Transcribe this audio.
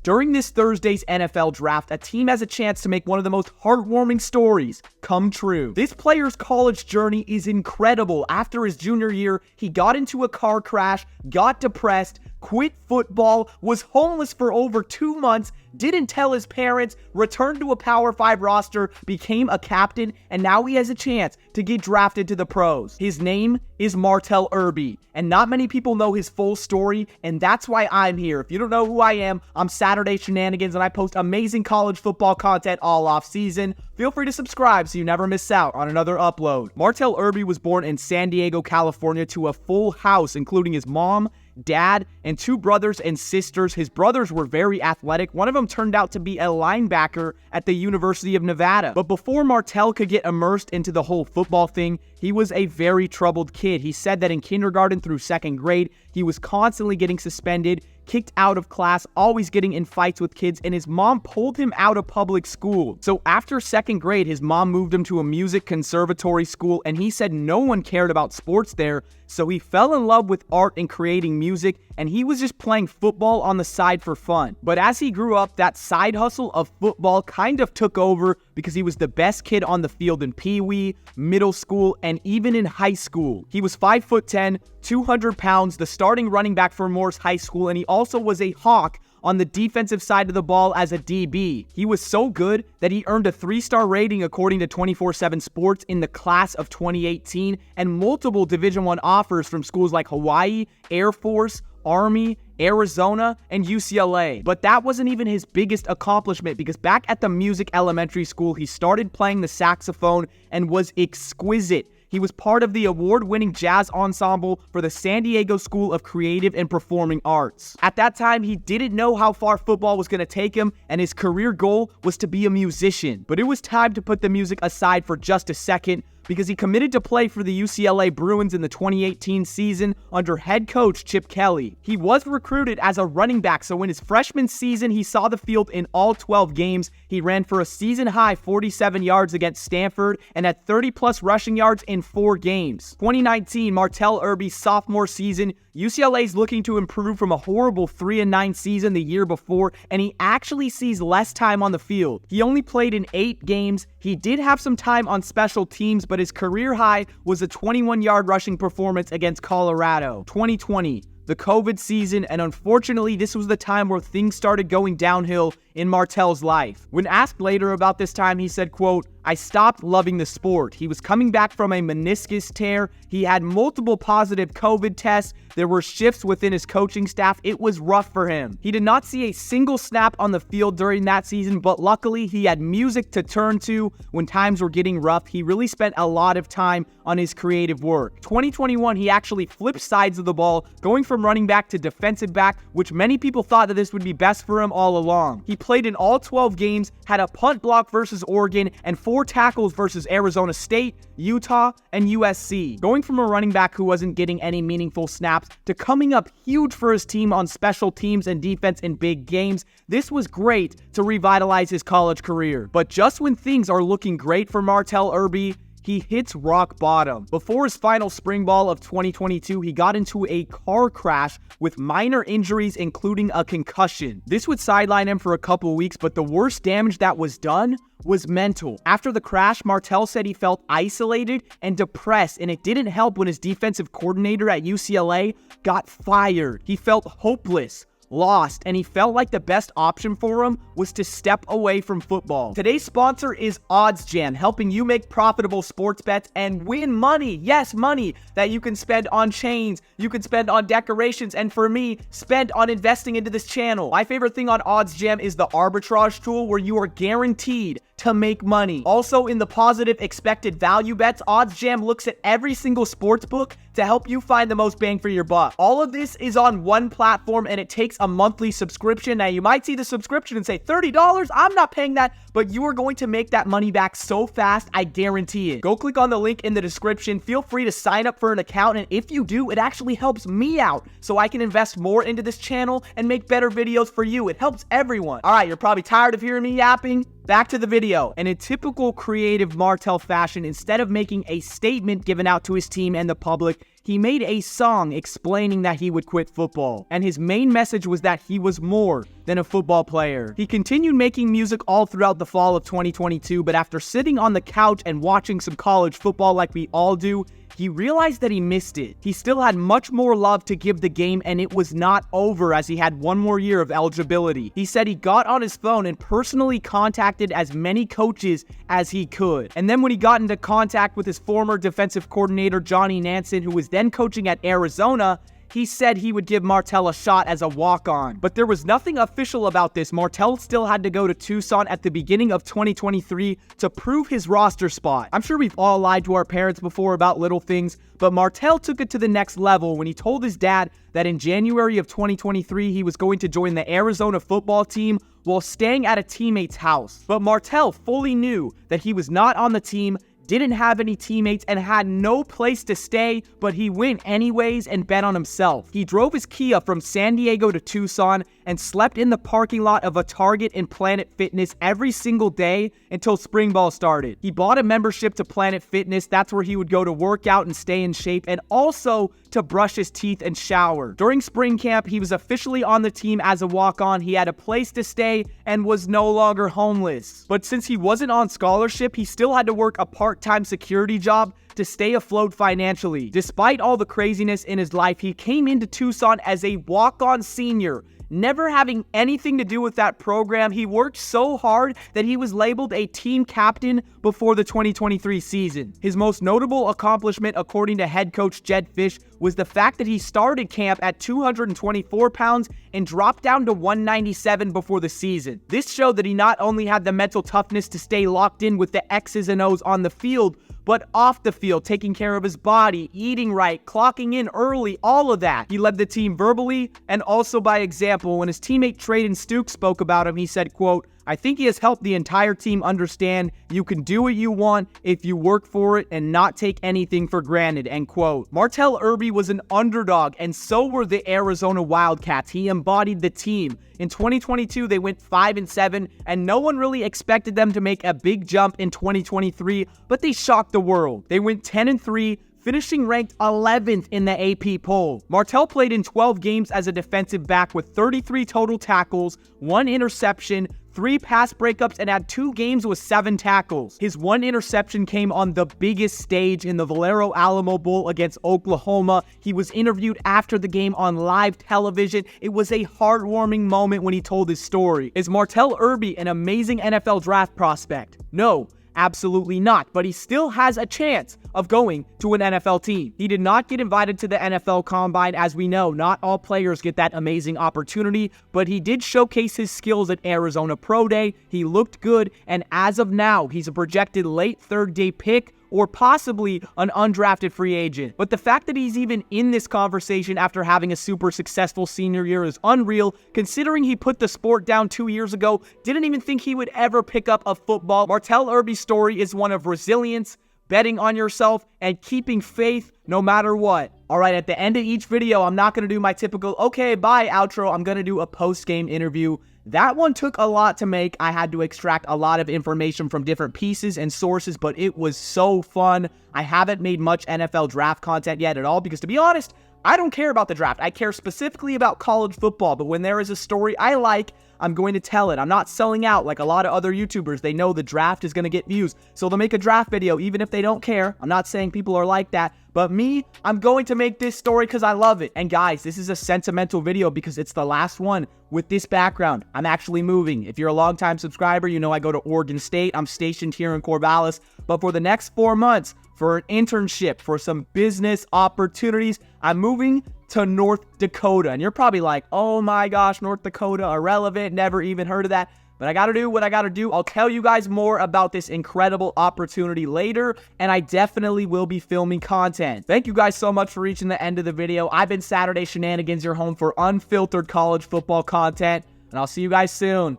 During this Thursday's NFL draft, a team has a chance to make one of the most heartwarming stories come true. This player's college journey is incredible. After his junior year, he got into a car crash, got depressed, quit football, was homeless for over 2 months, didn't tell his parents, returned to a Power 5 roster, became a captain, and now he has a chance to get drafted to the pros. His name is Martell Irby, and not many people know his full story, and that's why I'm here. If you don't know who I am, I'm Saturday Shenanigans, and I post amazing college football content all off season. Feel free to subscribe so you never miss out on another upload. Martell Irby was born in San Diego, California to a full house, including his mom, dad, and 2 brothers and sisters. His brothers were very athletic. One of them turned out to be a linebacker at the University of Nevada. But before Martell could get immersed into the whole football thing, he was a very troubled kid. He said that in kindergarten through 2nd grade, he was constantly getting suspended, kicked out of class, always getting in fights with kids, and his mom pulled him out of public school. So after 2nd grade, his mom moved him to a music conservatory school, and he said no one cared about sports there, so he fell in love with art and creating music, and he was just playing football on the side for fun. But as he grew up, that side hustle of football kind of took over because he was the best kid on the field in Pee-wee, middle school, and even in high school. He was 5'10", 200 pounds, the starting running back for Morse High School, and he also was a hawk on the defensive side of the ball as a DB. He was so good that he earned a 3-star rating according to 24/7 Sports in the class of 2018 and multiple Division I offers from schools like Hawaii, Air Force, Army, Arizona, and UCLA. But that wasn't even his biggest accomplishment because back at the music elementary school, he started playing the saxophone and was exquisite. He was part of the award-winning jazz ensemble for the San Diego School of Creative and Performing Arts. At that time, he didn't know how far football was going to take him, and his career goal was to be a musician. But it was time to put the music aside for just a second because he committed to play for the UCLA Bruins in the 2018 season under head coach Chip Kelly. He was recruited as a running back, so in his freshman season, he saw the field in all 12 games. He ran for a season-high 47 yards against Stanford and had 30-plus rushing yards in 4 games. 2019, Martell Irby's sophomore season, UCLA's looking to improve from a horrible 3-9 season the year before, and he actually sees less time on the field. He only played in 8 games. He did have some time on special teams, but his career high was a 21-yard rushing performance against Colorado. 2020, the COVID season, and unfortunately, this was the time where things started going downhill in Martell's life. When asked later about this time, he said, quote, "I stopped loving the sport." He was coming back from a meniscus tear. He had multiple positive COVID tests. There were shifts within his coaching staff. It was rough for him. He did not see a single snap on the field during that season, but luckily he had music to turn to when times were getting rough. He really spent a lot of time on his creative work. 2021, he actually flipped sides of the ball, going from running back to defensive back, which many people thought that this would be best for him all along. He played in all 12 games, had a punt block versus Oregon, and 4 tackles versus Arizona State, Utah, and USC. Going from a running back who wasn't getting any meaningful snaps to coming up huge for his team on special teams and defense in big games, this was great to revitalize his college career. But just when things are looking great for Martell Irby, he hits rock bottom. Before his final spring ball of 2022, he got into a car crash with minor injuries, including a concussion. This would sideline him for a couple weeks, but the worst damage that was done was mental. After the crash, Martell said he felt isolated and depressed, and it didn't help when his defensive coordinator at UCLA got fired. He felt hopeless, lost, and he felt like the best option for him was to step away from football. Today's sponsor is OddsJam, helping you make profitable sports bets and win money. Yes, money that you can spend on chains, you can spend on decorations, and for me, spend on investing into this channel. My favorite thing on OddsJam is the arbitrage tool where you are guaranteed to make money. Also, in the positive expected value bets, OddsJam looks at every single sports book to help you find the most bang for your buck. All of this is on one platform, and it takes a monthly subscription. Now, you might see the subscription and say, $30? I'm not paying that, but you are going to make that money back so fast, I guarantee it. Go click on the link in the description. Feel free to sign up for an account, and if you do, it actually helps me out so I can invest more into this channel and make better videos for you. It helps everyone. All right, you're probably tired of hearing me yapping. Back to the video, and in typical creative Martell fashion, instead of making a statement given out to his team and the public, he made a song explaining that he would quit football, and his main message was that he was more than a football player. He continued making music all throughout the fall of 2022, but after sitting on the couch and watching some college football like we all do, he realized that he missed it. He still had much more love to give the game, and it was not over as he had one more year of eligibility. He said he got on his phone and personally contacted as many coaches as he could. And then when he got into contact with his former defensive coordinator, Johnny Nansen, who was then coaching at Arizona, he said he would give Martell a shot as a walk-on. But there was nothing official about this. Martell still had to go to Tucson at the beginning of 2023 to prove his roster spot. I'm sure we've all lied to our parents before about little things, but Martell took it to the next level when he told his dad that in January of 2023 he was going to join the Arizona football team while staying at a teammate's house. But Martell fully knew that he was not on the team, didn't have any teammates, and had no place to stay, but he went anyways and bet on himself. He drove his Kia from San Diego to Tucson and slept in the parking lot of a Target and Planet Fitness every single day until spring ball started. He bought a membership to Planet Fitness. That's where he would go to work out and stay in shape, and also to brush his teeth and shower. During spring camp, he was officially on the team as a walk-on. He had a place to stay and was no longer homeless. But since he wasn't on scholarship, he still had to work a part-time security job to stay afloat financially. Despite all the craziness in his life, he came into Tucson as a walk-on senior. Never having anything to do with that program, he worked so hard that he was labeled a team captain before the 2023 season. His most notable accomplishment, according to head coach Jedd Fisch, was the fact that he started camp at 224 pounds and dropped down to 197 before the season. This showed that he not only had the mental toughness to stay locked in with the X's and O's on the field, but off the field, taking care of his body, eating right, clocking in early, all of that. He led the team verbally and also by example. When his teammate Traden Stukes spoke about him, he said, quote, "I think he has helped the entire team understand you can do what you want if you work for it and not take anything for granted," end quote. Martell Irby was an underdog, and so were the Arizona Wildcats. He embodied the team. In 2022, they went 5-7, and no one really expected them to make a big jump in 2023, but they shocked the world. They went 10-3, finishing ranked 11th in the AP poll. Martell played in 12 games as a defensive back with 33 total tackles, 1 interception, 3 pass breakups, and had 2 games with 7 tackles. His 1 interception came on the biggest stage in the Valero Alamo Bowl against Oklahoma. He was interviewed after the game on live television. It was a heartwarming moment when he told his story. Is Martell Irby an amazing NFL draft prospect? No. Absolutely not, but he still has a chance of going to an NFL team. He did not get invited to the NFL Combine. As we know, not all players get that amazing opportunity, but he did showcase his skills at Arizona Pro Day. He looked good, and as of now, he's a projected late third-day pick or possibly an undrafted free agent. But the fact that he's even in this conversation after having a super successful senior year is unreal, considering he put the sport down 2 years ago, didn't even think he would ever pick up a football. Martell Irby's story is one of resilience, betting on yourself, and keeping faith no matter what. Alright, at the end of each video, I'm not going to do my typical, okay, bye outro. I'm going to do a post-game interview. That one took a lot to make. I had to extract a lot of information from different pieces and sources, but it was so fun. I haven't made much NFL draft content yet at all because, to be honest, I don't care about the draft. I care specifically about college football, but when there is a story I like, I'm going to tell it. I'm not selling out like a lot of other YouTubers. They know the draft is going to get views, so they'll make a draft video even if they don't care. I'm not saying people are like that, but me, I'm going to make this story because I love it. And guys, this is a sentimental video because it's the last one with this background. I'm actually moving. If you're a longtime subscriber, you know I go to Oregon State. I'm stationed here in Corvallis, but for the next 4 months, for an internship, for some business opportunities, I'm moving to North Dakota. And you're probably like, oh my gosh, North Dakota, irrelevant, never even heard of that. But I gotta do what I gotta do. I'll tell you guys more about this incredible opportunity later, and I definitely will be filming content. Thank you guys so much for reaching the end of the video. I've been Saturday Shenanigans, your home for unfiltered college football content, and I'll see you guys soon.